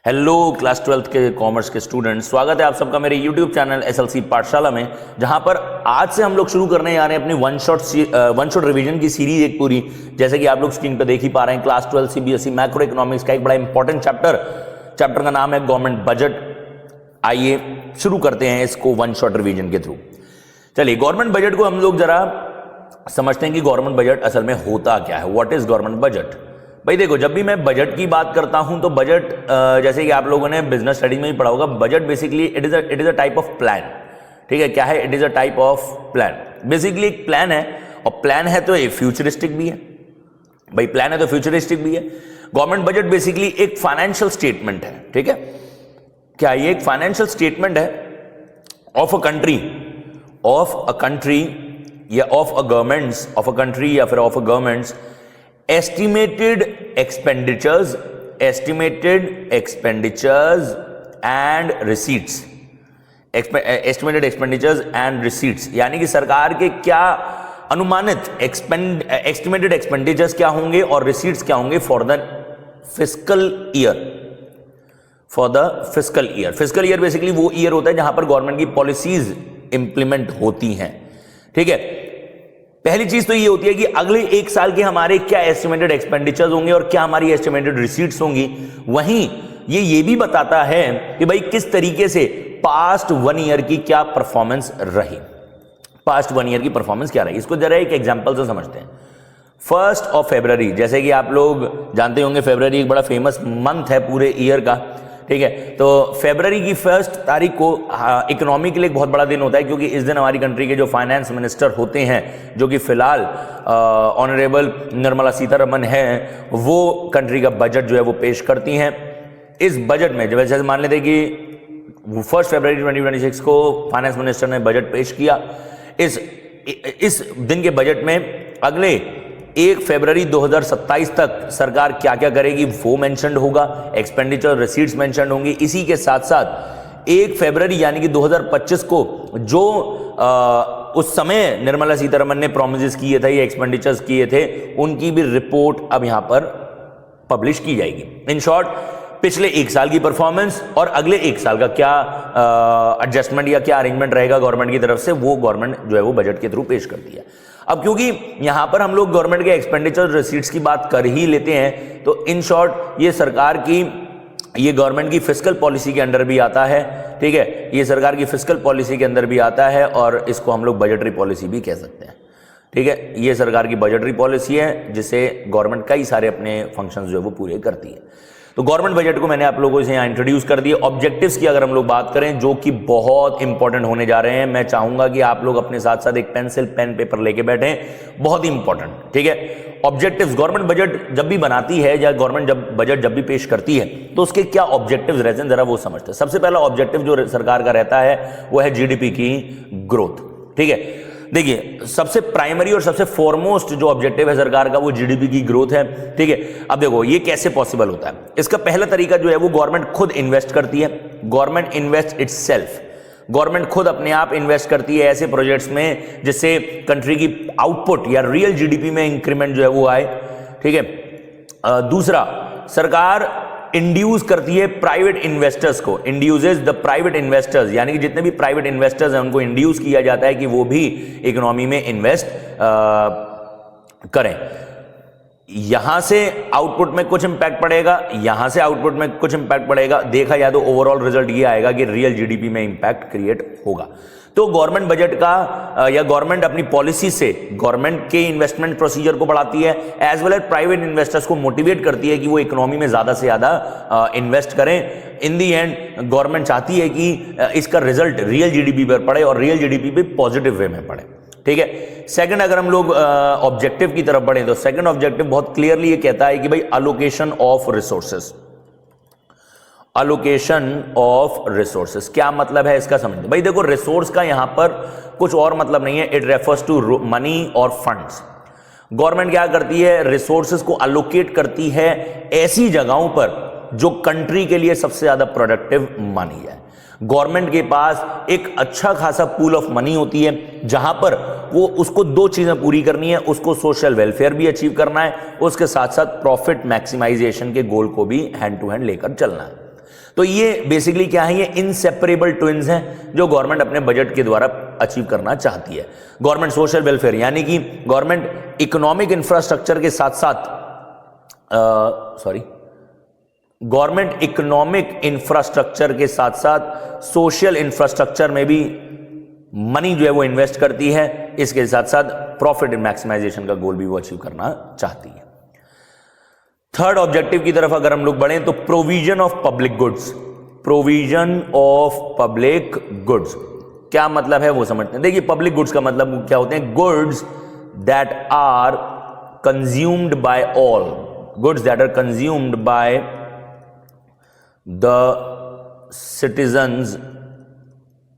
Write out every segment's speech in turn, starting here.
Hello class 12th के commerce के student, स्वागत है आप सबका मेरे यूट्यूब चैनल एसएलसी पाठशाला में, जहां पर आज से हम लोग शुरू करने जा रहे हैं अपनी वन शॉट रिवीजन की सीरीज एक पूरी। जैसे कि आप लोग स्क्रीन पर देख ही पा रहे हैं, क्लास 12 सीबीएसई मैक्रो इकोनॉमिक्स का एक बड़ा इंपॉर्टेंट चैप्टर का नाम है गवर्नमेंट बजट। आइए शुरू करते हैं इसको वन शॉट रिवीजन के थ्रू। चलिए, गवर्नमेंट बजट को हम लोग जरा समझते हैं कि गवर्नमेंट बजट असल में होता क्या है। What is government budget? भाई देखो, जब भी मैं बजट की बात करता हूं तो बजट जैसे कि आप लोगों ने बिजनेस स्टडीज में भी पढ़ा होगा, budget basically it is a type of plan. ठीक है, क्या है? It is a type of plan. Basically एक प्लान है, और प्लान है तो ये फ्यूचरिस्टिक भी है। भाई प्लान है तो फ्यूचरिस्टिक भी है। गवर्नमेंट बजट बेसिकली एक फाइनेंशियल स्टेटमेंट है। ठीक है, क्या ये एक फाइनेंशियल स्टेटमेंट है ऑफ अ कंट्री या of a governments of a country या फिर of a governments estimated expenditures and receipts, estimated expenditures and receipts, यानी कि सरकार के क्या अनुमानित estimated expenditures क्या होंगे और receipts क्या होंगे for the fiscal year. Fiscal year basically वो ईयर होता है जहां पर गवर्नमेंट की पॉलिसीज इंप्लीमेंट होती हैं। ठीक है, पहली चीज तो ये होती है कि अगले एक साल के हमारे क्या एस्टिमेटेड एक्सपेंडिचर्स होंगे और क्या हमारी एस्टिमेटेड रिसीट्स होंगी। वहीं ये भी बताता है कि भाई किस तरीके से पास्ट वन ईयर की क्या परफॉर्मेंस रही, इसको जरा एक एग्जांपल से समझते हैं। 1 फरवरी, जैसे कि आप लोग जानते होंगे, फरवरी एक बड़ा फेमस मंथ है पूरे ईयर का। ठीक है, तो फरवरी की 1 तारीख को इकोनॉमी के लिए एक बहुत बड़ा दिन होता है, क्योंकि इस दिन हमारी कंट्री के जो फाइनेंस मिनिस्टर होते हैं, जो कि फिलहाल ऑनरेबल निर्मला सीतारमन है, वो कंट्री का बजट जो है वो पेश करती हैं। इस बजट में जैसे मान लेते हैं कि 1 फरवरी 2026 को फाइनेंस मिनिस्टर ने बजट पेश किया। इस दिन के बजट में अगले 1 फरवरी 2027 तक सरकार क्या क्या करेगी वो मेंशन्ड होगा, एक्सपेंडिचर रिसीट्स मेंशन्ड होंगी। इसी के साथ साथ 1 फरवरी यानी कि 2025 को जो उस समय निर्मला सीतारमन ने प्रॉमिसेस किए थे, ये एक्सपेंडिचर्स किए थे, उनकी भी रिपोर्ट अब यहां पर पब्लिश की जाएगी। इन शॉर्ट, पिछले एक साल की परफॉर्मेंस और अगले एक साल का क्या एडजस्टमेंट या क्या अरेंजमेंट रहेगा गवर्नमेंट की तरफ से, वो गवर्नमेंट जो है वो बजट के थ्रू पेश करती है। अब क्योंकि यहां पर हम लोग गवर्नमेंट के एक्सपेंडिचर रिसीट्स की बात कर ही लेते हैं, तो इन शॉर्ट ये गवर्नमेंट की फिस्कल पॉलिसी के अंडर भी आता है। ठीक है, ये सरकार की फिस्कल पॉलिसी के अंदर भी आता है और इसको हम लोग बजटरी पॉलिसी भी कह सकते हैं। ठीक है, ये सरकार की बजटरी पॉलिसी है जिसे गवर्नमेंट कई सारे अपने फंक्शंस जो है वो पूरे करती है। तो गवर्नमेंट बजट को मैंने आप लोगों से यहाँ इंट्रोड्यूस कर दिया। ऑब्जेक्टिव्स की अगर हम लोग बात करें, जो कि बहुत इंपॉर्टेंट होने जा रहे हैं, मैं चाहूंगा कि आप लोग अपने साथ साथ एक पेंसिल पेन पेपर लेके बैठें, बहुत इंपॉर्टेंट। ठीक है, ऑब्जेक्टिव्स, गवर्नमेंट बजट जब भी बनाती है या गवर्नमेंट बजट जब भी पेश करती है तो उसके क्या ऑब्जेक्टिव्स रहते हैं जरा वो समझते हैं। सबसे पहला ऑब्जेक्टिव जो सरकार का रहता है वो है जीडीपी की ग्रोथ। ठीक है, देखिए, सबसे प्राइमरी और सबसे फॉरमोस्ट जो ऑब्जेक्टिव है सरकार का वो जीडीपी की ग्रोथ है। ठीक है, अब देखो ये कैसे पॉसिबल होता है। इसका पहला तरीका जो है वो गवर्नमेंट खुद इन्वेस्ट करती है। गवर्नमेंट इन्वेस्ट इटसेल्फ, गवर्नमेंट खुद अपने आप इन्वेस्ट करती है ऐसे प्रोजेक्ट्स में जिससे कंट्री की आउटपुट या रियल जीडीपी में इंक्रीमेंट जो है वो आए। ठीक है, दूसरा, सरकार इंड्यूस करती है प्राइवेट इन्वेस्टर्स को, इंड्यूसेस द प्राइवेट इन्वेस्टर्स, यानी कि जितने भी प्राइवेट इन्वेस्टर्स हैं उनको इंड्यूस किया जाता है कि वो भी इकोनॉमी में इन्वेस्ट करें। यहां से आउटपुट में कुछ इंपैक्ट पड़ेगा, यहां से आउटपुट में कुछ इंपैक्ट पड़ेगा, देखा जाए तो ओवरऑल रिजल्ट ये आएगा कि रियल जीडीपी में इंपैक्ट क्रिएट होगा। तो गवर्नमेंट बजट का या गवर्नमेंट अपनी पॉलिसी से गवर्नमेंट के इन्वेस्टमेंट प्रोसीजर को बढ़ाती है, as well as private investors को मोटिवेट करती है कि वो इकोनॉमी में ज्यादा से ज्यादा इन्वेस्ट करें। इन दी एंड गवर्नमेंट चाहती है कि इसका रिजल्ट रियल जीडीपी पर पड़े और रियल जीडीपी पे पॉजिटिव वे में पड़े। ठीक है, सेकंड, अगर हम लोग ऑब्जेक्टिव की तरफ बढ़े तो सेकंड ऑब्जेक्टिव बहुत क्लियरली ये कहता है कि भाई allocation of resources. Allocation of resources क्या मतलब है इसका समझिए। भाई देखो, रिसोर्स का यहां पर कुछ और मतलब नहीं है, इट रेफर्स टू मनी और फंड्स। गवर्नमेंट क्या करती है, रिसोर्सेस को अलोकेट करती है ऐसी जगहों पर जो कंट्री के लिए सबसे ज्यादा प्रोडक्टिव मानी जाए। गवर्नमेंट के पास एक अच्छा खासा पूल ऑफ मनी होती है जहां पर वो उसको दो चीजें पूरी करनी है, उसको सोशल वेलफेयर भी अचीव करना है, उसके साथ साथ प्रॉफिट मैक्सिमाइजेशन के गोल को भी हैंड टू हैंड लेकर चलना है। तो ये बेसिकली क्या है, ये इनसेपरेबल ट्विन्स हैं जो गवर्नमेंट अपने बजट के द्वारा अचीव करना चाहती है। गवर्नमेंट सोशल वेलफेयर यानी कि गवर्नमेंट इकोनॉमिक इंफ्रास्ट्रक्चर के साथ साथ गवर्नमेंट इकोनॉमिक इंफ्रास्ट्रक्चर के साथ साथ सोशल इंफ्रास्ट्रक्चर में भी मनी जो है वो इन्वेस्ट करती है। इसके साथ साथ प्रॉफिट मैक्सिमाइजेशन का गोल भी वो अचीव करना चाहती है। थर्ड ऑब्जेक्टिव की तरफ अगर हम लोग बढ़ें तो provision of public goods. Provision of public goods क्या मतलब है वो समझते हैं। देखिए पब्लिक गुड्स का मतलब क्या होते हैं, goods that are consumed by all, goods that are consumed by the citizens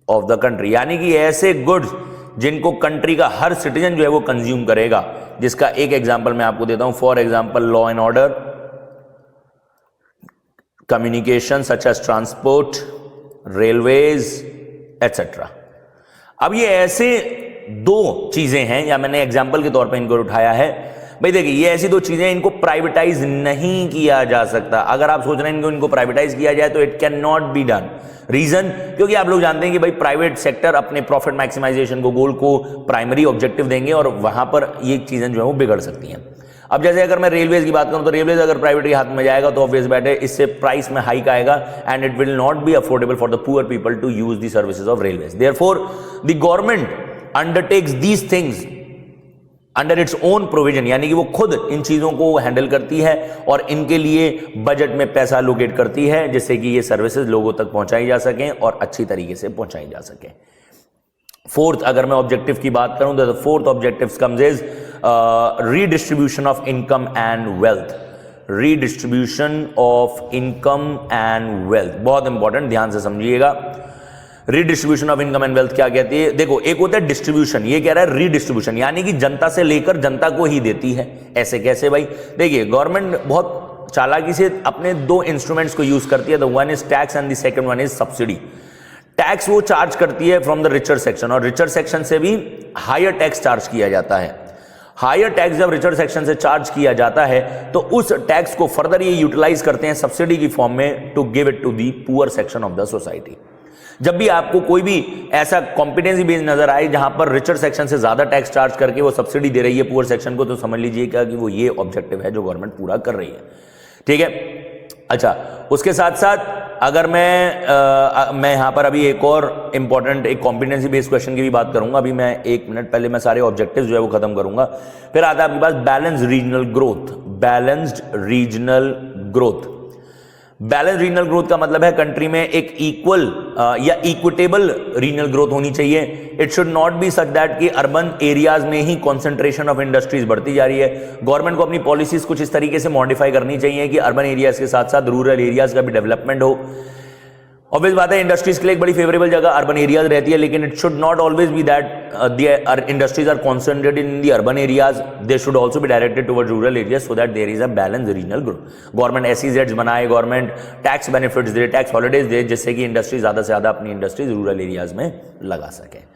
of the country, यानी कि ऐसे गुड्स जिनको कंट्री का हर सिटीजन जो है वो कंज्यूम करेगा। जिसका एक एग्जांपल मैं आपको देता हूं, for example law and order, communication such as transport, railways etcetera. अब ये ऐसे दो चीजें हैं, या मैंने एग्जांपल के तौर पे इनको उठाया है। भाई देखिए ये ऐसी दो चीजें, इनको प्राइवेटाइज नहीं किया जा सकता। अगर आप सोच रहे हैं इनको प्राइवेटाइज किया जाए तो it can not be done. Reason, क्योंकि आप लोग जानते हैं कि भाई प्राइवेट सेक्टर अपने प्रॉफिट मैक्सिमाइजेशन को, गोल को प्राइमरी ऑब्जेक्टिव देंगे और वहां पर ये चीजें जो है वो बिगड़ सकती हैं। अब जैसे अगर मैं रेलवेज की बात करूं तो रेलवेज अगर प्राइवेट के हाथ में जाएगा तो ऑब्वियस बात है इससे प्राइस में हाइक आएगा and it will not be affordable for the poor people to use the services of railways. Therefore the government undertakes these things under its own provision, यानी कि वो खुद इन चीजों को हैंडल करती है और इनके लिए बजट में पैसा एलोकेट करती है जिससे कि ये सर्विसेज लोगों तक पहुंचाई जा सकें और अच्छी तरीके से पहुंचाई जा सके। फोर्थ अगर मैं ऑब्जेक्टिव की बात करूं तो fourth objective comes is redistribution of income and wealth. Redistribution of income and wealth बहुत इंपॉर्टेंट, ध्यान से समझिएगा। Redistribution of income and wealth क्या कहती है, देखो एक होता है डिस्ट्रीब्यूशन, ये कह रहा है रीडिस्ट्रीब्यूशन, यानी कि जनता से लेकर जनता को ही देती है। ऐसे कैसे भाई, देखिए गवर्नमेंट बहुत चालाकी से अपने दो इंस्ट्रूमेंट्स को यूज करती है, the one is tax and the second one is subsidy. Tax वो चार्ज करती है फ्रॉम द रिचर सेक्शन और रिचर सेक्शन से भी हायर टैक्स चार्ज किया जाता है। हायर टैक्स जब रिचर सेक्शन से चार्ज किया जाता है तो उस टैक्स को फर्दर ये यूटिलाइज करते हैं सब्सिडी की फॉर्म में to give it to the poor section of the society. जब भी आपको कोई भी ऐसा कॉम्पिटेंसी बेस नजर आए जहां पर रिचर सेक्शन से ज्यादा टैक्स चार्ज करके वो सब्सिडी दे रही है पुअर सेक्शन को, तो समझ लीजिएगा कि वो ये ऑब्जेक्टिव है जो गवर्नमेंट पूरा कर रही है। ठीक है, अच्छा उसके साथ साथ अगर मैं यहां पर अभी एक और इंपॉर्टेंट एक कॉम्पिटेंसी बेस्ड क्वेश्चन की भी बात करूंगा। अभी मैं 1 मिनट पहले मैं सारे ऑब्जेक्टिव्स जो है वो खत्म करूंगा, फिर आता है आपके पास balanced regional growth. Balanced regional growth, balance regional growth का मतलब है कंट्री में एक इक्वल या इक्विटेबल रीजनल ग्रोथ होनी चाहिए। It should not be such that कि अर्बन एरियाज में ही कंसंट्रेशन ऑफ इंडस्ट्रीज बढ़ती जा रही है। गवर्नमेंट को अपनी पॉलिसीज कुछ इस तरीके से मॉडिफाई करनी चाहिए कि अर्बन एरियाज के साथ साथ रूरल एरियाज का भी डेवलपमेंट हो। ऑब्वियस बात है इंडस्ट्रीज के लिए एक बड़ी फेवरेबल जगह अर्बन एरियाज रहती है, लेकिन it should not always be that the industries are concentrated in the urban areas, they should also be directed towards rural areas so that there is a balance regional growth. Government एसईजेड्स बनाए, government tax benefits दे, tax holidays दे, जिससे कि industry ज्यादा से ज्यादा अपनी इंडस्ट्रीज रूरल एरियाज में लगा सके।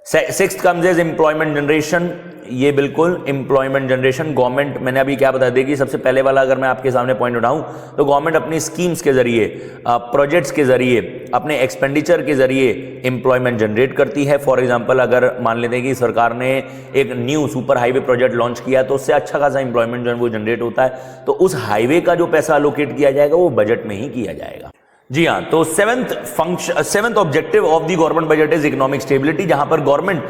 Sixth comes is employment generation. ये बिल्कुल एम्प्लॉयमेंट जनरेशन गवर्नमेंट, मैंने अभी क्या बता देगी, सबसे पहले वाला अगर मैं आपके सामने पॉइंट उठाऊं तो गवर्नमेंट अपनी स्कीम्स के जरिए, प्रोजेक्ट्स के जरिए, अपने एक्सपेंडिचर के जरिए एम्प्लॉयमेंट जनरेट करती है। फॉर एग्जांपल अगर मान लेते हैं कि सरकार ने एक new super highway project launch किया तो उससे अच्छा खासा एम्प्लॉयमेंट जो है वो जनरेट होता है, तो उस हाईवे का जो पैसा एलोकेट किया जाएगा वो बजट में ही किया जाएगा। जी हाँ, तो seventh objective of the government budget is economic stability, जहां पर गवर्नमेंट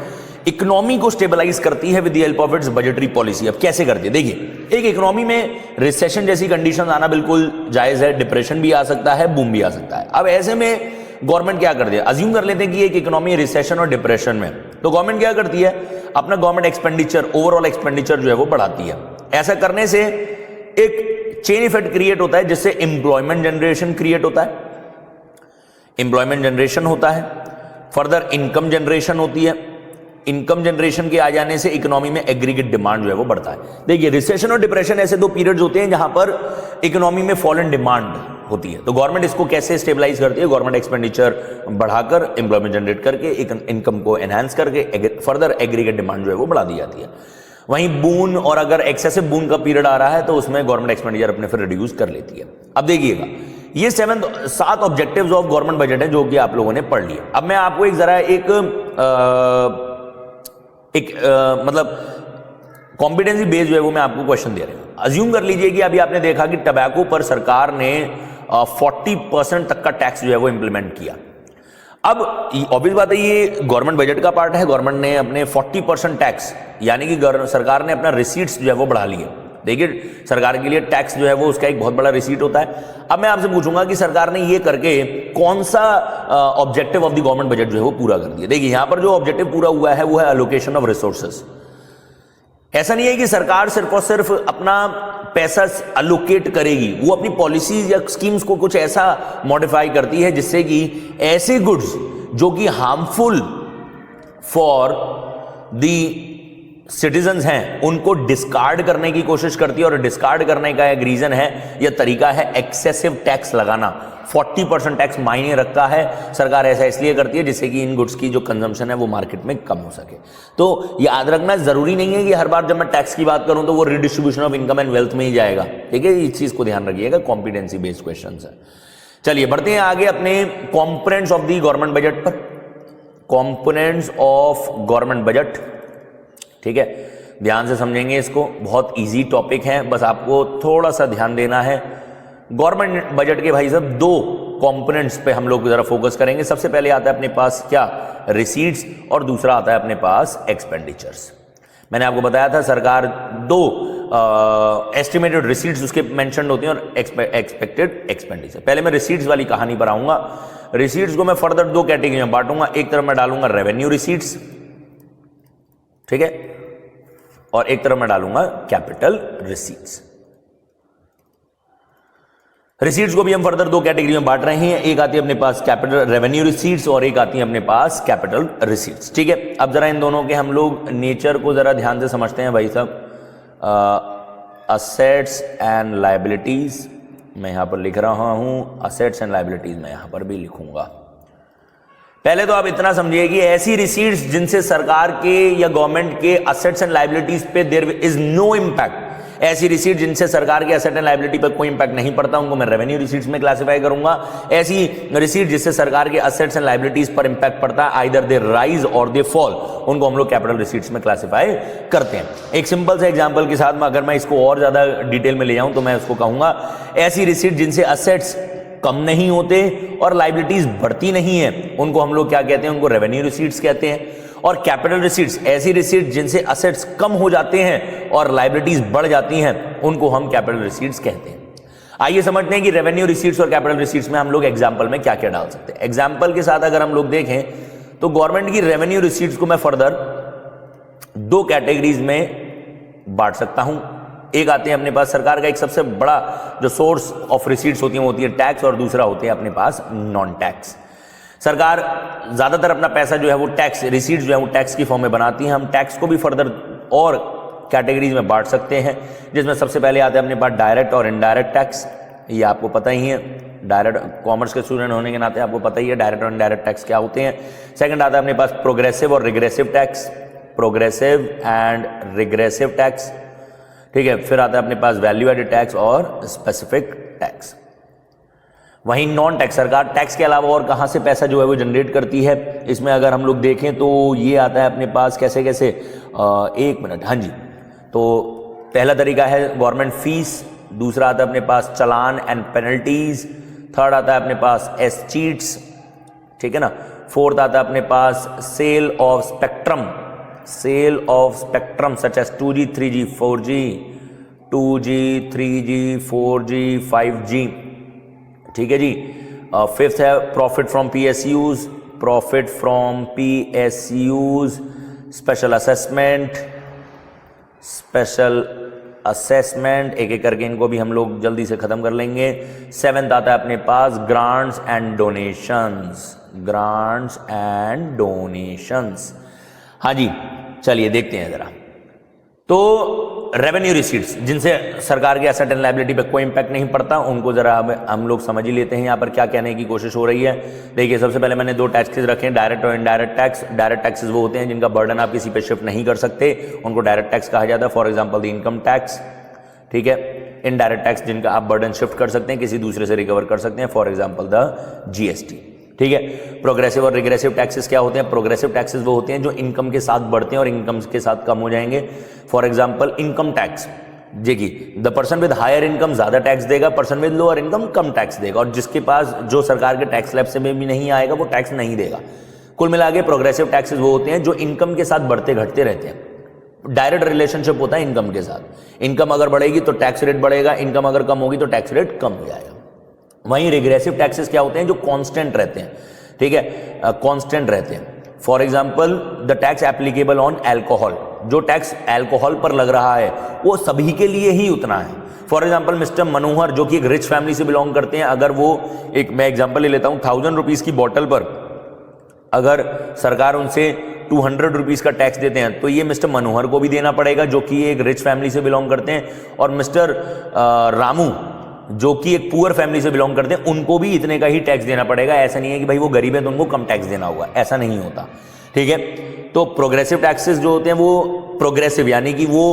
इकोनॉमी को स्टेबलाइज करती है with the help of its budgetary policy. अब कैसे करती है, देखिए एक इकोनॉमी में रिसेशन जैसी कंडीशन आना बिल्कुल जायज है, डिप्रेशन भी आ सकता है, बूम भी आ सकता है। अब ऐसे में गवर्नमेंट क्या करती है, अज्यूम कर लेते हैं कि एक इकोनॉमी रिसेशन और डिप्रेशन में, तो गवर्नमेंट क्या करती है, अपना गवर्नमेंट एक्सपेंडिचर, ओवरऑल एक्सपेंडिचर जो है वो बढ़ाती है। ऐसा करने से एक चेन इफेक्ट क्रिएट होता है जिससे एम्प्लॉयमेंट जनरेशन क्रिएट होता है, एम्प्लॉयमेंट जनरेशन होता है, फर्दर इनकम जनरेशन होती है। इनकम जनरेशन के आ जाने से इकोनॉमी में एग्रीगेट डिमांड जो है वो बढ़ता है। देखिए रिसेशन और डिप्रेशन ऐसे दो पीरियड्स होते हैं जहां पर इकोनॉमी में फॉल इन डिमांड होती है, तो गवर्नमेंट इसको कैसे स्टेबलाइज करती है, गवर्नमेंट एक्सपेंडिचर बढ़ाकर, एम्प्लॉयमेंट जनरेट करके, इनकम को एनहांस करके फर्दर एग्रीगेट डिमांड जो है वो बढ़ा दी जाती है। वहीं बून और अगर एक्सेसिव बून का पीरियड आ रहा है तो उसमें गवर्नमेंट एक्सपेंडिचर अपने फिर रिड्यूस कर लेती है। अब देखिएगा ये 7 ऑब्जेक्टिव्स ऑफ गवर्नमेंट बजट है जो कि आप लोगों ने पढ़ लिया। अब मैं आपको एक जरा मतलब कॉम्पिटेंसी बेस्ड जो है वो मैं आपको क्वेश्चन दे रहा हूं। अज्यूम कर लीजिए कि अभी आपने देखा कि टबैको पर सरकार ने 40% तक का टैक्स जो है वो इंप्लीमेंट किया। अब ऑब्वियस बात है ये गवर्नमेंट बजट का पार्ट है, गवर्नमेंट ने अपने 40% टैक्स यानी कि सरकार ने अपना रिसीट्स जो है वो बढ़ा लिए। देखिए सरकार के लिए टैक्स जो है वो उसका एक बहुत बड़ा रिसीट होता है। अब मैं आपसे पूछूंगा कि सरकार ने ये करके कौन सा objective of the government budget जो है वो पूरा कर दिया। देखिए यहां पर जो ऑब्जेक्टिव पूरा हुआ है वो है एलोकेशन ऑफ रिसोर्सेस। ऐसा नहीं है कि सरकार सिर्फ और सिर्फ अपना पैसा अलोकेट करेगी, वो अपनी पॉलिसीज या स्कीम्स को कुछ ऐसा मॉडिफाई करती है जिससे कि ऐसे गुड्स जो कि हार्मफुल फॉर दी सिटीजन्स हैं उनको डिस्कार्ड करने की कोशिश करती है। और डिस्कार्ड करने का एक रीजन है या तरीका है एक्सेसिव टैक्स लगाना। 40% टैक्स मायने रखता है। सरकार ऐसा इसलिए करती है जिससे कि इन गुड्स की जो कंजम्पशन है वो मार्केट में कम हो सके। तो याद रखना जरूरी नहीं है कि हर बार जब मैं टैक्स की बात करूं तो वो redistribution of income and wealth में ही जाएगा। ठीक है, इस चीज को ध्यान रखिएगा, कॉम्पिटेंसी बेस्ड क्वेश्चन है। चलिए बढ़ते हैं आगे अपने components of the government budget पर। कॉम्पोनेंट्स ऑफ गवर्नमेंट बजट, ठीक है, ध्यान से समझेंगे इसको, बहुत इजी टॉपिक है, बस आपको थोड़ा सा ध्यान देना है। गवर्नमेंट बजट के भाई साहब 2 कंपोनेंट्स पे हम लोग जरा फोकस करेंगे। सबसे पहले आता है अपने पास क्या, रिसीट्स, और दूसरा आता है अपने पास एक्सपेंडिचर्स। मैंने आपको बताया था सरकार 2 एस्टिमेटेड रिसीट्स उसके मेंशन होती हैं और एक्सपेक्टेड एक्सपेंडिचर। पहले मैं रिसीट्स वाली कहानी पर आऊंगा। रिसीट्स को मैं फर्दर 2 कैटेगरी में बांटूंगा। एक तरफ मैं डालूंगा रेवेन्यू रिसीट्स, ठीक है, और एक तरफ मैं डालूंगा कैपिटल रिसीट्स। रिसीट्स को भी हम फर्दर 2 कैटेगरी में बांट रहे हैं। एक आती है अपने पास कैपिटल रेवेन्यू रिसीट्स और एक आती है अपने पास कैपिटल रिसीट्स। ठीक है, अब जरा इन दोनों के हम लोग नेचर को जरा ध्यान से समझते हैं भाई साहब। असेट्स एंड लायबिलिटीज मैं यहां पर लिख रहा हूं, असेट्स एंड लायबिलिटीज मैं यहां पर भी लिखूंगा। पहले तो आप इतना समझिए कि ऐसी रिसीट्स जिनसे सरकार के या गवर्नमेंट के असेट्स एंड लायबिलिटीज पे देयर इज नो इंपैक्ट, ऐसी रिसीट जिनसे सरकार के एसेट एंड लायबिलिटी पर कोई इंपैक्ट नहीं पड़ता उनको मैं रेवेन्यू रिसीट्स में क्लासिफाई करूंगा। ऐसी रिसीट जिससे सरकार के एसेट्स एंड लायबिलिटीज पर इंपैक्ट पड़ता है, आइदर दे राइज और दे फॉल, उनको हम लोग कैपिटल रिसीट्स में क्लासिफाई करते हैं। एक सिंपल से एग्जांपल के साथ में अगर मैं इसको और ज्यादा डिटेल में ले जाऊं तो मैं उसको कहूंगा ऐसी रिसीट जिनसे असेट्स कम नहीं होते और लायबिलिटीज बढ़ती नहीं है, उनको हम लोग क्या कहते हैं, उनको रेवेन्यू रिसीट्स कहते हैं। और कैपिटल रिसीट्स ऐसी रिसीट जिनसे असेट्स कम हो जाते हैं और लायबिलिटीज बढ़ जाती हैं, उनको हम कैपिटल रिसीट्स कहते हैं। आइए समझते हैं कि रेवेन्यू रिसीट्स और कैपिटल रिसीट्स में हम लोग एग्जांपल में क्या क्या डाल सकते हैं। एग्जांपल के साथ अगर हम लोग देखें तो गवर्नमेंट की रेवेन्यू रिसीट्स को मैं फर्दर 2 कैटेगरीज में बांट सकता हूं। एक आते हैं अपने पास सरकार का एक सबसे बड़ा जो सोर्स ऑफ रिसीट्स होती है वो होती है टैक्स, और दूसरा होते हैं अपने पास नॉन टैक्स। सरकार ज्यादातर अपना पैसा जो है वो टैक्स रिसीट्स जो है वो टैक्स की फॉर्म में बनाती है। हम टैक्स को भी फर्दर और कैटेगरीज में बांट सकते हैं, जिसमें सबसे पहले आता है अपने पास डायरेक्ट और इनडायरेक्ट टैक्स। ये आपको पता ही है, डायरेक्ट कॉमर्स के स्टूडेंट होने के नाते आपको पता ही है डायरेक्ट और इनडायरेक्ट टैक्स क्या होते हैं। सेकंड आता है अपने पास प्रोग्रेसिव और regressive tax, progressive and regressive tax, ठीक है। फिर आता है अपने पास वैल्यू एडेड टैक्स और स्पेसिफिक टैक्स। वहीं नॉन टैक्स, सरकार टैक्स के अलावा और कहां से पैसा जो है वो जनरेट करती है, इसमें अगर हम लोग देखें तो ये आता है अपने पास कैसे कैसे, 1 मिनट, हाँ जी। तो पहला तरीका है गवर्नमेंट फीस, दूसरा आता है अपने पास चलान एंड पेनल्टीज, थर्ड आता है अपने पास एसचीट्स, ठीक है ना। फोर्थ आता है अपने पास sale of spectrum, sale of spectrum such as 2G 3G 4G 2G 3G 4G 5G, ठीक है जी। फिफ्थ है profit from PSUs, profit from PSUs, special assessment, special assessment, एक एक करके इनको भी हम लोग जल्दी से खत्म कर लेंगे। सेवेंथ आता है अपने पास grants and donations, grants and donations, हाँ जी। चलिए देखते हैं जरा। तो रेवेन्यू रिसीट्स जिनसे सरकार के एसेट एंड लायबिलिटी पे कोई इंपैक्ट नहीं पड़ता, उनको जरा हम लोग समझ ही लेते हैं यहाँ पर क्या कहने की कोशिश हो रही है। देखिए सबसे पहले मैंने 2 टैक्सेस रखे हैं, डायरेक्ट और इनडायरेक्ट टैक्स। डायरेक्ट टैक्सेस वो होते हैं जिनका बर्डन आप किसी पे शिफ्ट नहीं कर सकते, उनको डायरेक्ट टैक्स कहा जाता है। For example the income tax, ठीक है। इनडायरेक्ट टैक्स जिनका आप बर्डन शिफ्ट कर सकते हैं, किसी दूसरे से रिकवर कर सकते हैं, फॉर एग्जांपल द जीएसटी। ठीक है। प्रोग्रेसिव और रिग्रेसिव टैक्सेस क्या होते हैं? प्रोग्रेसिव टैक्सेस वो होते हैं जो इनकम के साथ बढ़ते हैं और इनकम के साथ कम हो जाएंगे। फॉर एग्जांपल इनकम टैक्स, देखिए the person with higher income ज्यादा टैक्स देगा, पर्सन विद लोअर इनकम कम टैक्स देगा, और जिसके पास जो सरकार के टैक्स स्लैब से में भी नहीं आएगा वो टैक्स नहीं देगा। कुल मिला के प्रोग्रेसिव टैक्सेस वो होते हैं जो इनकम के साथ बढ़ते घटते रहते हैं। डायरेक्ट रिलेशनशिप होता है इनकम के साथ। इनकम अगर बढ़ेगी तो टैक्स रेट बढ़ेगा, इनकम अगर कम होगी तो टैक्स रेट कम हो जाएगा। वहीं रिग्रेसिव टैक्सेस क्या होते हैं? जो कांस्टेंट रहते हैं। ठीक है, कांस्टेंट रहते हैं। For example the tax applicable on alcohol, जो टैक्स अल्कोहल पर लग रहा है वो सभी के लिए ही उतना है। फॉर एग्जांपल मिस्टर मनोहर जो कि एक रिच फैमिली से बिलोंग करते हैं, अगर वो एक, मैं एग्जांपल ले लेता हूं, 1000 रुपीज की बॉटल पर अगर सरकार उनसे 200 रुपीज का टैक्स देते हैं तो ये मिस्टर मनोहर को भी देना पड़ेगा जो कि एक रिच फैमिली से बिलोंग करते हैं, और मिस्टर रामू जो कि एक पुअर फैमिली से बिलोंग करते हैं उनको भी इतने का ही टैक्स देना पड़ेगा। ऐसा नहीं है कि भाई वो गरीब है तो उनको कम टैक्स देना होगा, ऐसा नहीं होता। ठीक है। तो प्रोग्रेसिव टैक्सेस जो होते हैं वो प्रोग्रेसिव यानी कि वो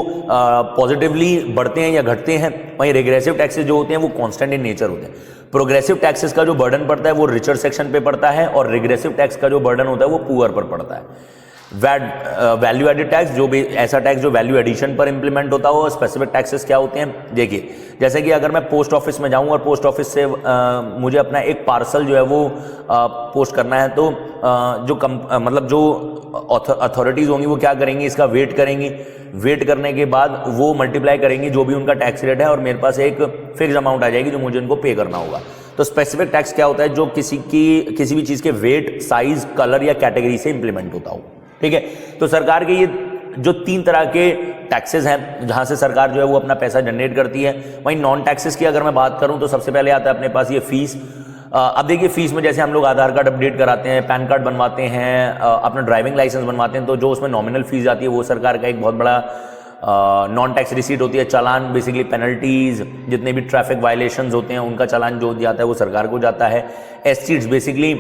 पॉजिटिवली बढ़ते हैं या घटते हैं। वहीं रिग्रेसिव टैक्सेस जो होते हैं वो कांस्टेंट इन नेचर होते हैं। प्रोग्रेसिव टैक्सेस का जो बर्डन पड़ता है वो रिचर सेक्शन पे पड़ता है, और रिग्रेसिव टैक्स का जो बर्डन होता है वो पुअर पर पड़ता है। वैल्यू एडिड टैक्स, जो भी ऐसा टैक्स जो वैल्यू एडिशन पर इंप्लीमेंट होता हो। स्पेसिफिक टैक्सेस क्या होते हैं? देखिए, जैसे कि अगर मैं पोस्ट ऑफिस में जाऊं और पोस्ट ऑफिस से मुझे अपना एक पार्सल जो है वो पोस्ट करना है, तो मतलब जो अथॉरिटीज होंगी वो क्या करेंगी? इसका वेट करेंगी। वेट करने के बाद वो मल्टीप्लाई करेंगी जो भी उनका टैक्स रेट है, और मेरे पास एक फिक्स अमाउंट आ जाएगी जो मुझे उनको पे करना होगा। तो स्पेसिफिक टैक्स क्या होता है? जो किसी भी चीज के वेट, साइज, कलर या कैटेगरी से इंप्लीमेंट होता हो। ठीक है। तो सरकार के ये जो 3 तरह के टैक्सेस हैं जहां से सरकार जो है वो अपना पैसा जनरेट करती है। वहीं नॉन टैक्सेस की अगर मैं बात करूं तो सबसे पहले आता है अपने पास ये फीस। अब देखिए, फीस में जैसे हम लोग आधार कार्ड अपडेट कराते हैं, पैन कार्ड बनवाते हैं, अपना ड्राइविंग लाइसेंस बनवाते हैं, तो जो उसमें नॉमिनल फीस जाती है वो सरकार का एक बहुत बड़ा नॉन टैक्स रिसीट होती है। चालान, बेसिकली पेनल्टीज, जितने भी ट्रैफिक वायलेशंस होते हैं उनका चालान जो जाता है वो सरकार को जाता है। एस्टेट्स, बेसिकली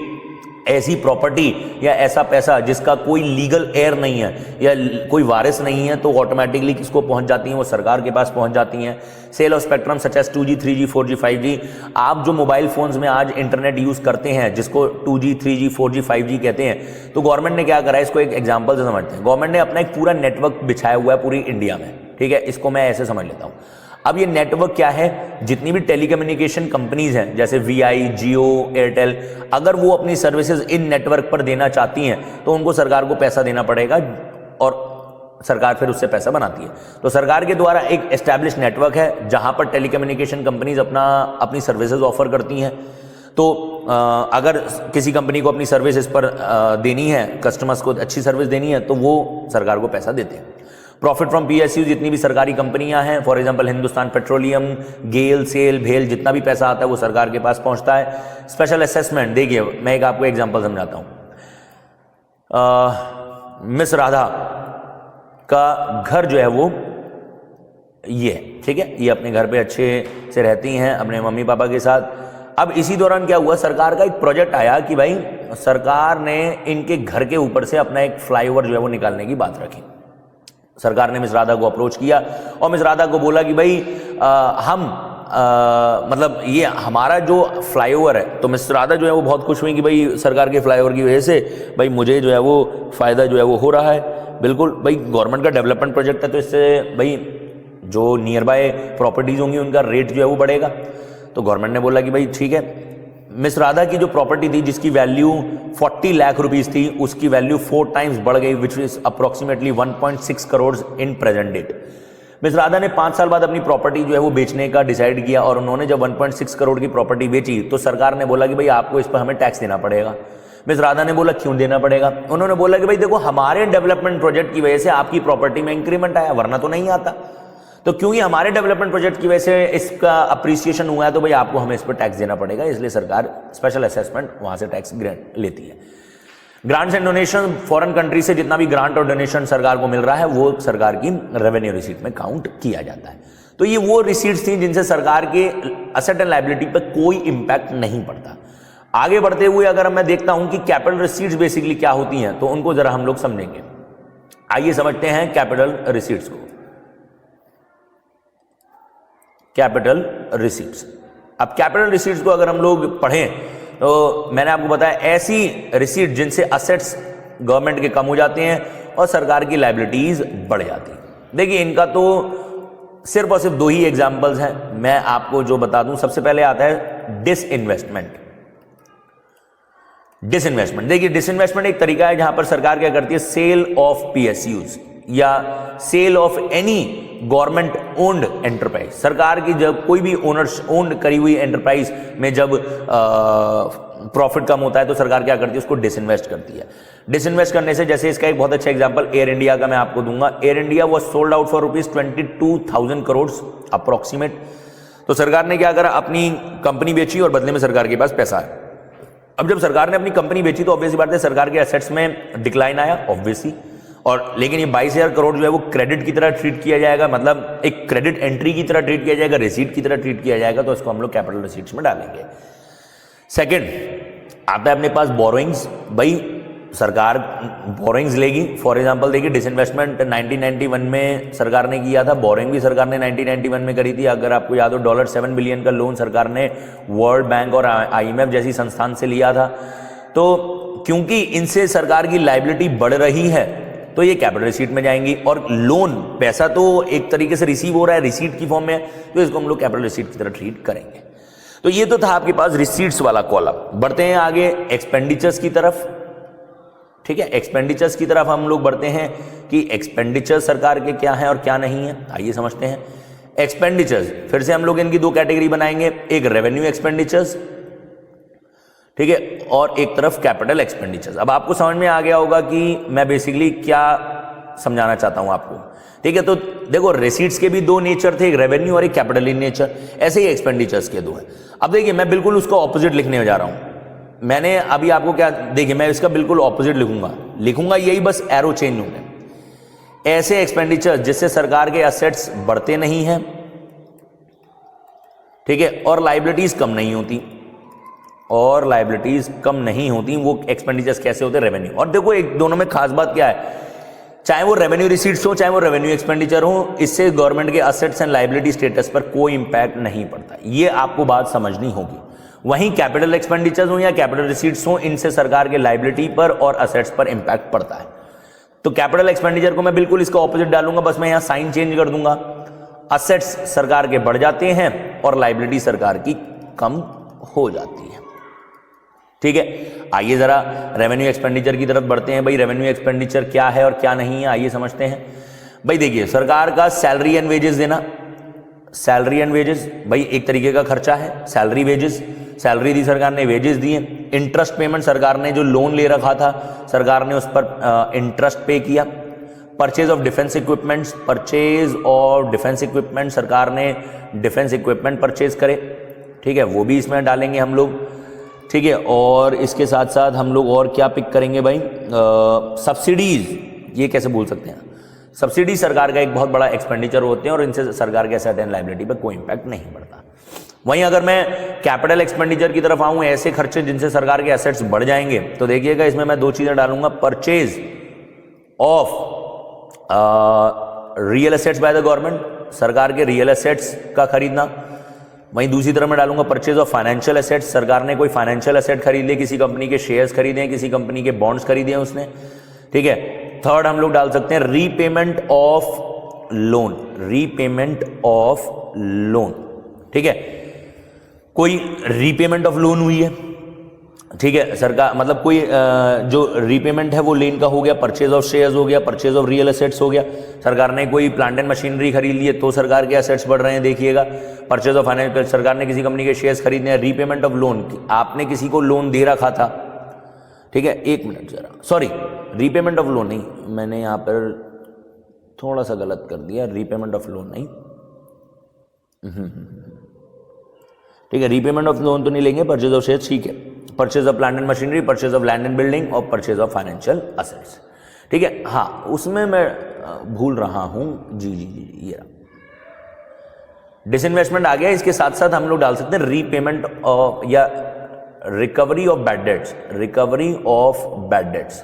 ऐसी प्रॉपर्टी या ऐसा पैसा जिसका कोई लीगल एयर नहीं है या कोई वारिस नहीं है, तो ऑटोमेटिकली किसको पहुंच जाती हैं? वो सरकार के पास पहुंच जाती हैं। Sale of spectrum such as 2G, 3G, 4G, 5G, आप जो मोबाइल फोन्स में आज इंटरनेट यूज करते हैं जिसको 2G, 3G, 4G, 5G कहते हैं, तो गवर्नमेंट ने क्या करा है, इसको एक एग्जाम्पल से समझते हैं। गवर्नमेंट ने अपना एक पूरा नेटवर्क बिछाया हुआ है पूरी इंडिया में। ठीक है, इसको मैं ऐसे समझ लेता हूँ। अब ये नेटवर्क क्या है? जितनी भी टेलीकम्युनिकेशन कंपनीज हैं जैसे VI, जियो, एयरटेल, अगर वो अपनी सर्विसेज इन नेटवर्क पर देना चाहती हैं तो उनको सरकार को पैसा देना पड़ेगा, और सरकार फिर उससे पैसा बनाती है। तो सरकार के द्वारा एक एस्टैब्लिश नेटवर्क है जहां पर टेलीकम्युनिकेशन कंपनीज अपनी सर्विसेज ऑफर करती हैं। तो अगर किसी कंपनी को अपनी सर्विस इस पर देनी है, कस्टमर्स को अच्छी सर्विस देनी है, तो वो सरकार को पैसा देते हैं। प्रॉफिट फ्रॉम PSU, जितनी भी सरकारी कंपनियां हैं, फॉर एग्जांपल हिंदुस्तान पेट्रोलियम, गेल, सेल, भेल, जितना भी पैसा आता है वो सरकार के पास पहुंचता है। स्पेशल असेसमेंट, देखिए मैं एक आपको एग्जांपल समझाता हूं। मिस राधा का घर जो है वो ये, ठीक है, ये अपने घर पे अच्छे से रहती हैं अपने मम्मी पापा के साथ। अब इसी दौरान क्या हुआ, सरकार का एक प्रोजेक्ट आया कि भाई सरकार ने इनके घर के ऊपर से अपना एक फ्लाईओवर जो है वो निकालने की बात रखी। सरकार ने मिस राधा को अप्रोच किया और मिस राधा को बोला कि भाई मतलब ये हमारा जो फ्लाईओवर है। तो मिस राधा जो है वो बहुत खुश हुई कि भाई सरकार के फ्लाईओवर की वजह से भाई मुझे जो है वो फायदा जो है वो हो रहा है। बिल्कुल भाई, गवर्नमेंट का डेवलपमेंट प्रोजेक्ट है तो इससे भाई जो नियर बाय प्रॉपर्टीज होंगी उनका रेट जो है वो बढ़ेगा। तो गवर्नमेंट ने बोला कि भाई ठीक है। मिस राधा की जो प्रॉपर्टी थी जिसकी वैल्यू 40 लाख रुपीस थी, उसकी वैल्यू 4 टाइम्स बढ़ गई, which is approximately 1.6 crore in present date. Miss Radha ने 5 साल बाद अपनी प्रॉपर्टी जो है वो बेचने का डिसाइड किया और उन्होंने जब 1.6 करोड़ की प्रॉपर्टी बेची तो सरकार ने बोला कि भाई आपको इस पर हमें टैक्स देना पड़ेगा। मिस राधा ने बोला क्यों देना पड़ेगा? उन्होंने बोला कि भाई देखो, हमारे डेवलपमेंट प्रोजेक्ट की वजह से आपकी प्रॉपर्टी में इंक्रीमेंट आया, वरना तो नहीं आता। तो क्योंकि हमारे डेवलपमेंट प्रोजेक्ट की वजह से इसका अप्रिसिएशन हुआ है तो भाई आपको हमें इस पर टैक्स देना पड़ेगा। इसलिए सरकार स्पेशल असेसमेंट वहां से टैक्स ग्रांट लेती है। Grants and donation, foreign country से जितना भी ग्रांट और डोनेशन सरकार को मिल रहा है वो सरकार की रेवेन्यू रिसीट में काउंट किया जाता है। तो ये वो रिसीट्स थी जिनसे सरकार के असेट एंड लायबिलिटी पर कोई इंपैक्ट नहीं पड़ता। आगे बढ़ते हुए अगर मैं देखता हूं कि कैपिटल रिसीट्स बेसिकली क्या होती हैं तो उनको जरा हम लोग समझेंगे। आइए समझते हैं कैपिटल रिसीट्स को। Capital receipts. अब कैपिटल रिसीट्स को अगर हम लोग पढ़ें तो मैंने आपको बताया ऐसी रिसीट जिनसे असेट्स गवर्नमेंट के कम हो जाते हैं और सरकार की लायबिलिटीज बढ़ जाती है। देखिए इनका तो सिर्फ और सिर्फ दो ही एग्जांपल्स हैं, मैं आपको जो बता दूं। सबसे पहले आता है डिसइन्वेस्टमेंट। डिसइन्वेस्टमेंट, देखिए डिसइन्वेस्टमेंट एक तरीका है जहां पर सरकार क्या करती है, सेल ऑफ पीएसयूज या sale of any government owned enterprise. सरकार की जब कोई भी ओनर्स ओन्ड करी हुई एंटरप्राइज में जब प्रॉफिट कम होता है तो सरकार क्या करती है, उसको डिसइन्वेस्ट करती है। डिसइन्वेस्ट करने से, जैसे इसका एक बहुत अच्छा एग्जांपल एयर इंडिया का मैं आपको दूंगा। Air India was sold out for ₹22,000 crore approximate. तो सरकार ने क्या करा, अपनी कंपनी बेची और बदले में सरकार के पास पैसा है। अब जब सरकार ने अपनी कंपनी बेची तो ऑब्वियसली बात है सरकार के एसेट्स में डिक्लाइन आया ऑब्वियसली, और लेकिन ये 22,000 करोड़ जो है वो क्रेडिट की तरह ट्रीट किया जाएगा, मतलब एक क्रेडिट एंट्री की तरह ट्रीट किया जाएगा, रिसीट की तरह ट्रीट किया जाएगा, तो इसको हम लोग कैपिटल रिसीट्स में डालेंगे। सेकंड आता है अपने पास बोरोइंग्स। भाई सरकार बोरोइंग्स लेगी, फॉर एग्जांपल देखिए डिसइन्वेस्टमेंट 1991 में सरकार ने किया था, बोरोइंग भी सरकार ने 1991 में करी थी। अगर आपको याद हो $7 बिलियन का लोन सरकार ने वर्ल्ड बैंक और IMF जैसी संस्थान से लिया था। तो क्योंकि इनसे सरकार की लायबिलिटी बढ़ रही है तो ये कैपिटल रिसीट में जाएंगी, और लोन पैसा तो एक तरीके से रिसीव हो रहा है रिसीट की फॉर्म में, तो इसको हम लोग कैपिटल रिसीट की तरह ट्रीट करेंगे। तो ये तो था आपके पास रिसीट्स वाला कॉलम। बढ़ते हैं आगे एक्सपेंडिचर्स की तरफ। ठीक है, एक्सपेंडिचर्स की तरफ हम लोग बढ़ते हैं कि एक्सपेंडिचर सरकार के क्या है और क्या नहीं है, आइए समझते हैं। एक्सपेंडिचर्स फिर से हम लोग इनकी दो कैटेगरी बनाएंगे, एक रेवेन्यू एक्सपेंडिचर्स, ठीक है, और एक तरफ कैपिटल एक्सपेंडिचर्स। अब आपको समझ में आ गया होगा कि मैं बेसिकली क्या समझाना चाहता हूं आपको। ठीक है, तो देखो रिसीट्स के भी दो नेचर थे, एक रेवेन्यू और एक कैपिटल इन नेचर, ऐसे ही एक्सपेंडिचर्स के दो हैं। अब देखिए मैं बिल्कुल उसका ऑपोजिट लिखने जा रहा हूं। मैंने अभी आपको क्या, देखिए मैं इसका बिल्कुल ऑपोजिट लिखूंगा यही, बस एरो चेंज होंगे। ऐसे एक्सपेंडिचर जिससे सरकार के एसेट्स बढ़ते नहीं हैं, ठीक है, और लायबिलिटीज कम नहीं होती, वो एक्सपेंडिचर्स कैसे होते हैं, रेवेन्यू। और देखो एक दोनों में खास बात क्या है, चाहे वो रेवेन्यू रिसीट्स हो चाहे वो रेवेन्यू एक्सपेंडिचर हो, इससे गवर्नमेंट के एसेट्स एंड लायबिलिटी स्टेटस पर कोई इंपैक्ट नहीं पड़ता, ये आपको बात समझनी होगी। वहीं कैपिटल एक्सपेंडिचर्स हो या कैपिटल रिसीट्स हो, इनसे सरकार के लायबिलिटी पर और एसेट्स पर इंपैक्ट पड़ता है। तो कैपिटल एक्सपेंडिचर को मैं बिल्कुल इसका ऑपोजिट डालूंगा, बस मैं यहां साइन चेंज कर दूंगा। एसेट्स सरकार के बढ़ जाते हैं और लायबिलिटी सरकार की कम हो जाती है। ठीक है, आइए जरा रेवेन्यू एक्सपेंडिचर की तरफ बढ़ते हैं। भाई रेवेन्यू एक्सपेंडिचर क्या है और क्या नहीं है, आइए समझते हैं। भाई देखिए सरकार का सैलरी एंड वेजेस देना, सैलरी एंड वेजेस भाई एक तरीके का खर्चा है। सैलरी वेजेस, सैलरी दी सरकार ने, वेजेस दिए। इंटरेस्ट पेमेंट, सरकार ने जो लोन ले रखा था सरकार ने उस पर इंटरेस्ट पे किया। परचेज ऑफ डिफेंस इक्विपमेंट्स, सरकार ने डिफेंस इक्विपमेंट परचेज करे, ठीक है, वो भी इसमें डालेंगे हम लोग। ठीक है, और इसके साथ साथ हम लोग और क्या पिक करेंगे भाई, सब्सिडीज, ये कैसे भूल सकते हैं, सब्सिडी सरकार का एक बहुत बड़ा एक्सपेंडिचर होते हैं और इनसे सरकार के एसेट एंड लायबिलिटी पर कोई इंपैक्ट नहीं पड़ता। वहीं अगर मैं कैपिटल एक्सपेंडिचर की तरफ आऊं, ऐसे खर्चे जिनसे सरकार के एसेट्स बढ़ जाएंगे, तो देखिएगा इसमें मैं दो चीजें डालूंगा, purchase of real assets by the government, सरकार के रियल एसेट्स का खरीदना। वहीं दूसरी तरफ मैं डालूंगा परचेज ऑफ फाइनेंशियल एसेट्स, सरकार ने कोई फाइनेंशियल एसेट खरीद लिए, किसी कंपनी के शेयर्स खरीदे हैं, किसी कंपनी के बॉन्ड्स खरीदे हैं उसने। ठीक है, थर्ड हम लोग डाल सकते हैं रीपेमेंट ऑफ लोन, ठीक है, कोई रीपेमेंट ऑफ लोन हुई है, ठीक है, सरकार मतलब कोई जो रीपेमेंट है वो लेन का हो गया, परचेज ऑफ शेयर्स हो गया, परचेज ऑफ रियल एसेट्स हो गया, सरकार ने कोई प्लांट एंड मशीनरी खरीद ली है तो सरकार के एसेट्स बढ़ रहे हैं, देखिएगा। परचेज ऑफ फाइनेंशियल, सरकार ने किसी कंपनी के शेयर्स खरीदने हैं। रीपेमेंट ऑफ लोन, आपने किसी को लोन दे रखा था, ठीक है, एक मिनट जरा, सॉरी, रीपेमेंट ऑफ लोन नहीं, मैंने यहां पर थोड़ा सा गलत कर दिया, रीपेमेंट ऑफ लोन नहीं, ठीक है, रीपेमेंट ऑफ लोन तो नहीं लेंगे, परचेज ऑफ शेयर्स, ठीक है, purchase of plant and machinery, purchase of land and building और परचेज ऑफ फाइनेंशियल एसेट्स, ठीक है। हाँ, उसमें मैं भूल रहा हूं, जी, ये डिसइन्वेस्टमेंट आ गया। इसके साथ साथ हम लोग डाल सकते हैं रीपेमेंट ऑफ या रिकवरी ऑफ बैड डेट्स,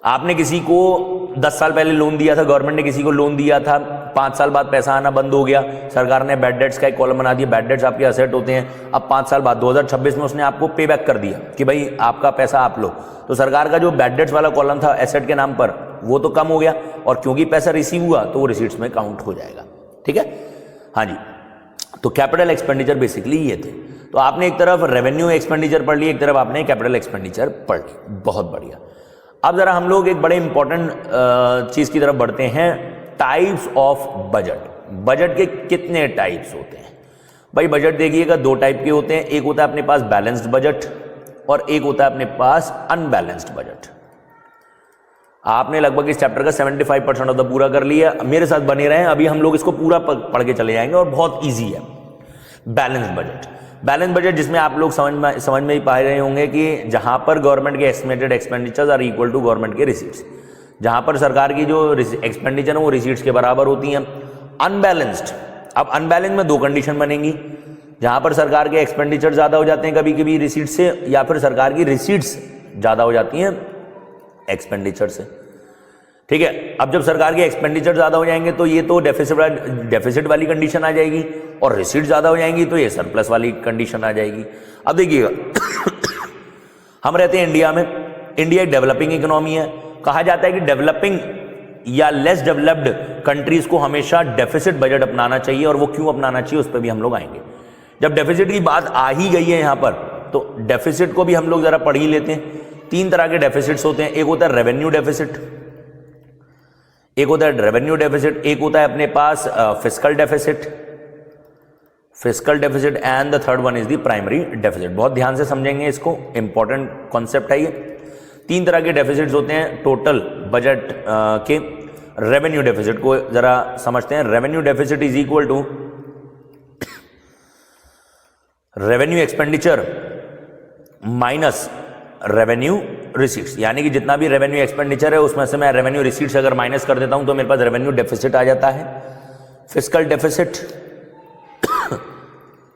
आपने किसी को 10 साल पहले लोन दिया था, गवर्नमेंट ने किसी को लोन दिया था, 5 साल बाद पैसा आना बंद हो गया, सरकार ने बैड डेट्स का एक कॉलम बना दिया, बैड डेट्स आपके असेट होते हैं। अब 5 साल बाद 2026 में उसने आपको पे बैक कर दिया कि भाई आपका पैसा आप लो, तो सरकार का जो बैड डेट्स वाला कॉलम था एसेट के नाम पर वो तो कम हो गया, और क्योंकि पैसा रिसीव हुआ तो वो रिसीट्स में काउंट हो जाएगा। ठीक है, हाँ जी। तो कैपिटल एक्सपेंडिचर बेसिकली ये थे। तो आपने एक तरफ रेवेन्यू एक्सपेंडिचर पढ़ ली, एक तरफ आपने कैपिटल एक्सपेंडिचर पढ़ ली, बहुत बढ़िया। अब जरा हम लोग एक बड़े इंपॉर्टेंट चीज की तरफ बढ़ते हैं, टाइप्स ऑफ बजट। बजट के कितने टाइप्स होते हैं भाई? बजट देखिएगा 2 टाइप के होते हैं, एक होता है अपने पास बैलेंस्ड बजट और एक होता है अपने पास अनबैलेंस्ड बजट। आपने लगभग इस चैप्टर का 75% ऑफ द पूरा कर लिया, मेरे साथ बने रहे, अभी हम लोग इसको पूरा पढ़ के चले जाएंगे और बहुत ईजी है। बैलेंस्ड बजट, बैलेंस बजट जिसमें आप लोग समझ में ही पा रहे होंगे कि जहां पर गवर्नमेंट के estimated expenditures are equal to government के रिसीट्स, जहां पर सरकार की जो एक्सपेंडिचर है वो रिसीट्स के बराबर होती हैं। अनबैलेंस्ड, अब अनबैलेंस में 2 कंडीशन बनेंगी, जहां पर सरकार के एक्सपेंडिचर ज्यादा हो जाते हैं कभी कभी रिसीट से, या फिर सरकार की रिसीट्स ज्यादा हो जाती हैं एक्सपेंडिचर से। ठीक है, अब जब सरकार के एक्सपेंडिचर ज्यादा हो जाएंगे तो ये तो डेफिसिट वाली कंडीशन आ जाएगी, और रिसीट ज्यादा हो जाएंगी तो ये सरप्लस वाली कंडीशन आ जाएगी। अब देखिएगा हम रहते हैं इंडिया में, इंडिया एक डेवलपिंग इकोनॉमी है, कहा जाता है कि डेवलपिंग या लेस डेवलप्ड कंट्रीज को हमेशा डेफिसिट बजट अपनाना चाहिए, और वो क्यों अपनाना चाहिए उस पर भी हम लोग आएंगे। जब डेफिसिट की बात आ ही गई है यहां पर, तो डेफिसिट को भी हम लोग जरा पढ़ ही लेते हैं। 3 तरह के डेफिसिट्स होते हैं, एक होता है रेवेन्यू डेफिसिट, एक होता है रेवेन्यू डेफिसिट, एक होता है अपने पास fiscal deficit, and the third one is the primary deficit. बहुत ध्यान से समझेंगे इसको, इंपॉर्टेंट कॉन्सेप्ट है ये। 3 तरह के डेफिसिट्स होते हैं टोटल बजट के। रेवेन्यू डेफिसिट को जरा समझते हैं। Revenue deficit is equal to revenue expenditure minus revenue receipts, यानी कि जितना भी रेवेन्यू एक्सपेंडिचर है उसमें से मैं रेवेन्यू रिसीट्स अगर माइनस कर देता हूं तो मेरे पास रेवेन्यू डेफिसिट आ जाता है। Fiscal deficit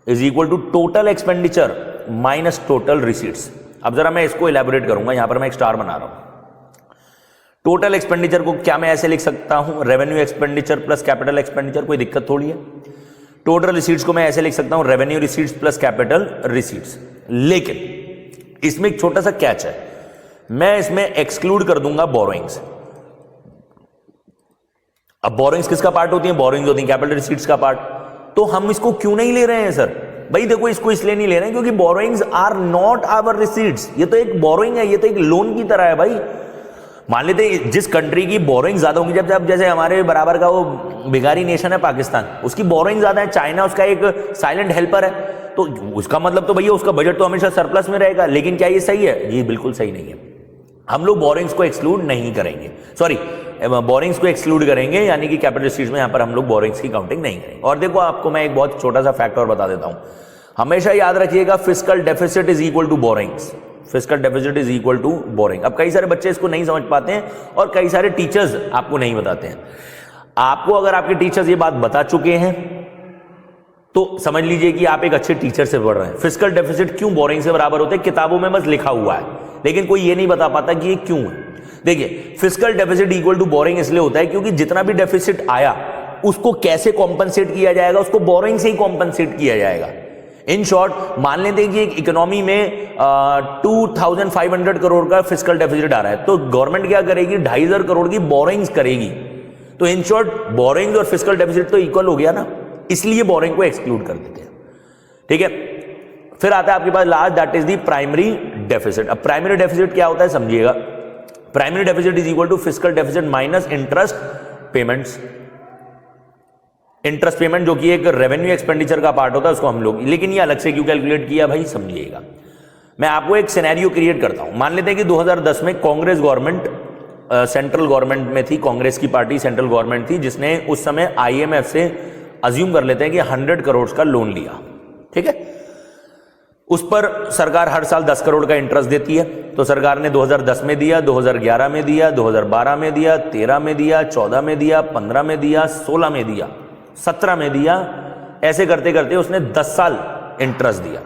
is equal to total expenditure minus total receipts. अब जरा मैं इसको इलैबोरेट करूंगा, यहां पर मैं एक स्टार बना रहा हूं। टोटल एक्सपेंडिचर को क्या मैं ऐसे लिख सकता हूं, revenue expenditure plus capital expenditure, कोई दिक्कत थोड़ी है। टोटल रिसीट्स को मैं ऐसे लिख सकता हूं, revenue receipts plus capital receipts. लेकिन इसमें एक छोटा सा कैच है, मैं इसमें एक्सक्लूड कर दूंगा बोरोइंग्स। अब बोरोइंग्स किसका पार्ट होती है? बोरोइंग्स होती है कैपिटल रिसीट्स का पार्ट। तो हम इसको क्यों नहीं ले रहे हैं सर? भाई देखो, इसको इसलिए नहीं ले रहे हैं क्योंकि borrowings are not our receipts. ये तो एक बोरोइंग है, ये तो एक लोन की तरह है भाई। मान लेते हैं जिस कंट्री की बोरोइंग ज्यादा होंगी, जब जैसे हमारे बराबर का वो भिखारी नेशन है पाकिस्तान, उसकी बोरोइंग ज्यादा है, चाइना उसका एक साइलेंट हेल्पर है, तो उसका मतलब तो भैया उसका बजट तो हमेशा सरप्लस में रहेगा। लेकिन क्या ये सही है? ये बिल्कुल सही नहीं है। हम लोग बोरिंग्स को एक्सक्लूड नहीं करेंगे, सॉरी बोरिंग्स को एक्सक्लूड करेंगे, यानी कि कैपिटल रिसीट्स में यहां पर हम लोग बोरिंग्स की काउंटिंग नहीं करेंगे। और देखो, आपको मैं एक बहुत छोटा सा फैक्ट और बता देता हूं, हमेशा याद रखिएगा fiscal deficit is equal to borrowings. Fiscal deficit is equal to borrowing. अब कई सारे बच्चे इसको नहीं समझ पाते हैं और कई सारे टीचर्स आपको नहीं बताते हैं। आपको अगर आपके टीचर्स ये बात बता चुके हैं तो समझ लीजिए कि आप एक अच्छे टीचर से पढ़ रहे हैं। फिस्कल डेफिसिट क्यों बोरिंग से बराबर होते हैं? किताबों में बस लिखा हुआ है, लेकिन कोई ये नहीं बता पाता कि ये क्यों है। देखिए, fiscal deficit equal to borrowing इसलिए होता है क्योंकि जितना भी डेफिसिट आया उसको कैसे कॉम्पनसेट किया जाएगा? उसको बोरिंग से ही कॉम्पनसेट किया जाएगा। इन शॉर्ट, मान लेते हैं कि एक इकोनॉमी में 2500 करोड़ का फिस्कल डेफिसिट आ रहा है, तो गवर्नमेंट क्या करेगी? 2500 करोड़ की बोरिंग्स करेगी। तो इन शॉर्ट, बोरिंग्स और फिस्कल डेफिसिट तो इक्वल हो गया ना, इसलिए बोरिंग को एक्सक्लूड कर देते हैं। ठीक है, फिर आता है आपके पास last, that is the primary deficit. अब प्राइमरी डेफिसिट क्या होता है समझिएगा। Primary deficit is equal to fiscal deficit minus interest payments. Interest payment जो कि एक रेवेन्यू एक्सपेंडिचर का पार्ट होता है, उसको हम लोग, लेकिन ये अलग से क्यों कैलकुलेट किया भाई, समझिएगा। मैं आपको एक सिनेरियो क्रिएट करता हूं। मान लेते हैं कि 2010 में कांग्रेस गवर्नमेंट सेंट्रल गवर्नमेंट में थी, कांग्रेस की पार्टी सेंट्रल गवर्नमेंट थी, जिसने उस समय IMF से अज्यूम कर लेते हैं कि 100 करोड़ का लोन लिया। ठीक है, उस पर सरकार हर साल 10 करोड़ का इंटरेस्ट देती है। तो सरकार ने 2010 में दिया, 2011 में दिया, 2012 में दिया, 13 में दिया, 14 में दिया, 15 में दिया, 16 में दिया, 17 में दिया, ऐसे करते करते उसने 10 साल इंटरेस्ट दिया,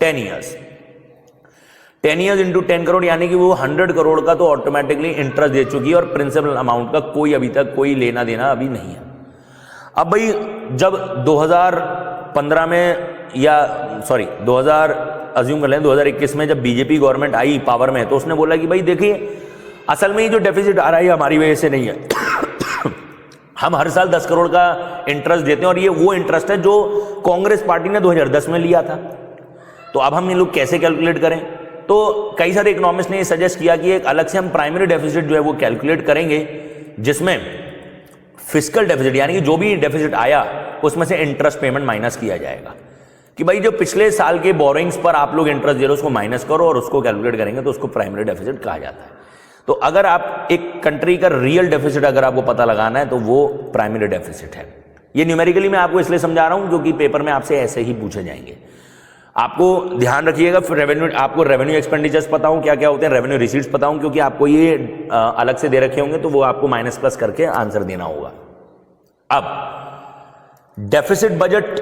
10 ईयर्स। 10 ईयर्स इंटू 10 करोड़, यानी कि वो 100 करोड़ का तो ऑटोमेटिकली इंटरेस्ट दे चुकी है और प्रिंसिपल अमाउंट का कोई अभी तक कोई लेना देना अभी नहीं है। अब भाई जब 2015 में या सॉरी 2000 अज्यूम कर लें 2021 में जब बीजेपी गवर्नमेंट आई पावर में, तो उसने बोला कि भाई देखिए असल में ये जो डेफिसिट आ रहा है हमारी वजह से नहीं है हम हर साल 10 करोड़ का इंटरेस्ट देते हैं और ये वो इंटरेस्ट है जो कांग्रेस पार्टी ने 2010 में लिया था। तो अब हम ये लोग कैसे कैलकुलेट करें? तो कई सारे इकोनॉमिस्ट ने ये सजेस्ट किया कि एक अलग से हम प्राइमरी डेफिसिट जो है वो कैलकुलेट करेंगे, जिसमें फिस्कल डेफिसिट यानी कि जो भी डेफिसिट आया उसमें से इंटरेस्ट पेमेंट माइनस किया जाएगा, कि भाई जो पिछले साल के बोरिंग्स पर आप लोग इंटरेस्ट दे रहे हो उसको माइनस करो और उसको कैलकुलेट करेंगे तो उसको प्राइमरी डेफिसिट कहा जाता है। तो अगर आप एक कंट्री का रियल डेफिसिट अगर आपको पता लगाना है तो वो प्राइमरी डेफिसिट है। ये न्यूमेरिकली मैं आपको इसलिए समझा रहा हूं क्योंकि पेपर में आपसे ऐसे ही पूछे जाएंगे। आपको ध्यान रखिएगा, रेवेन्यू आपको रेवेन्यू एक्सपेंडिचर्स पता हूं क्या क्या होते हैं, रेवेन्यू रिसीट्स पता हूं क्योंकि आपको ये अलग से दे रखे होंगे तो वो आपको माइनस प्लस करके आंसर देना होगा। अब डेफिसिट बजट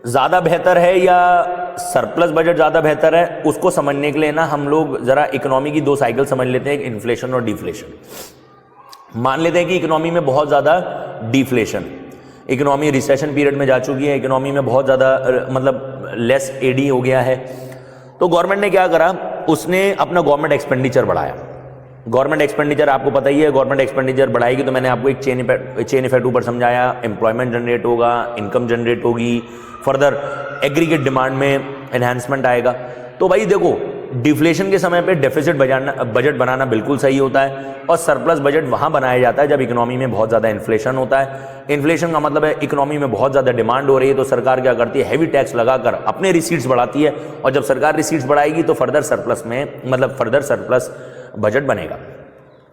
ज्यादा बेहतर है या सरप्लस बजट ज्यादा बेहतर है, उसको समझने के लिए ना हम लोग जरा इकोनॉमी की 2 साइकिल समझ लेते हैं, इन्फ्लेशन और डिफ्लेशन। मान लेते हैं कि इकोनॉमी में बहुत ज्यादा डिफ्लेशन, इकोनॉमी रिसेशन पीरियड में जा चुकी है, इकोनॉमी में बहुत ज्यादा मतलब लेस एडी हो गया है। तो गवर्नमेंट ने क्या करा, उसने अपना गवर्नमेंट एक्सपेंडिचर बढ़ाया। गवर्नमेंट एक्सपेंडिचर आपको पता ही है, गवर्नमेंट एक्सपेंडिचर बढ़ाएगी तो मैंने आपको एक चेन इफेक्ट ऊपर समझाया, एम्प्लॉयमेंट जनरेट होगा, इनकम जनरेट होगी, फर्दर एग्रीगेट डिमांड में एनहांसमेंट आएगा। तो भाई देखो डिफ्लेशन के समय पे डेफिसिट बजट बनाना बिल्कुल सही होता है और सरप्लस बजट वहां बनाया जाता है जब इकोनॉमी में बहुत ज्यादा इन्फ्लेशन होता है। इन्फ्लेशन का मतलब है इकोनॉमी में बहुत ज्यादा डिमांड हो रही है तो सरकार क्या करती है, हैवी टैक्स लगाकर अपने रिसीट्स बढ़ाती है और जब सरकार रिसीट्स बढ़ाएगी तो फर्दर सरप्लस बजट बनेगा।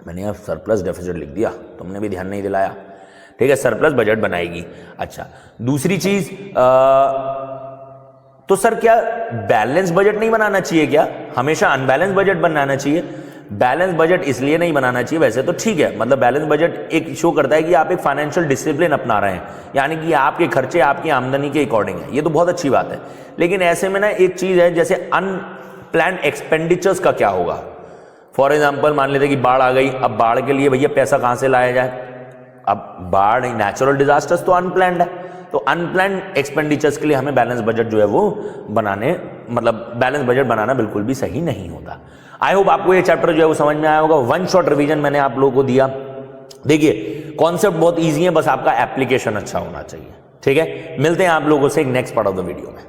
मैंने यहाँ सरप्लस डेफिसिट लिख दिया, तुमने भी ध्यान नहीं दिलाया, ठीक है, सरप्लस बजट बनाएगी। अच्छा, दूसरी चीज तो सर क्या बैलेंस बजट नहीं बनाना चाहिए क्या, हमेशा अनबैलेंस बजट बनाना चाहिए? बैलेंस बजट इसलिए नहीं बनाना चाहिए, वैसे तो ठीक है, मतलब बैलेंस बजट एक शो करता है कि आप एक फाइनेंशियल डिसिप्लिन अपना रहे हैं, यानी कि आपके खर्चे आपकी आमदनी के अकॉर्डिंग है, ये तो बहुत अच्छी बात है। लेकिन ऐसे में ना एक चीज है, जैसे अनप्लान्ड एक्सपेंडिचर्स का क्या होगा। फॉर एग्जाम्पल मान लेते कि बाढ़ आ गई, अब बाढ़ के लिए भैया पैसा कहां से लाया जाए? अब बाढ़ नेचुरल डिजास्टर्स तो अनप्लान्ड है, तो अनप्लान्ड एक्सपेंडिचर्स के लिए हमें बैलेंस बजट जो है वो बनाने मतलब बैलेंस बजट बनाना बिल्कुल भी सही नहीं होता। आई होप आपको ये चैप्टर जो है वो समझ में आया होगा। 1 शॉर्ट रिवीजन मैंने आप लोगों को दिया। देखिए कॉन्सेप्ट बहुत ईजी है, बस आपका एप्लीकेशन अच्छा होना चाहिए, ठीक है। मिलते हैं आप लोगों से next part of the video में।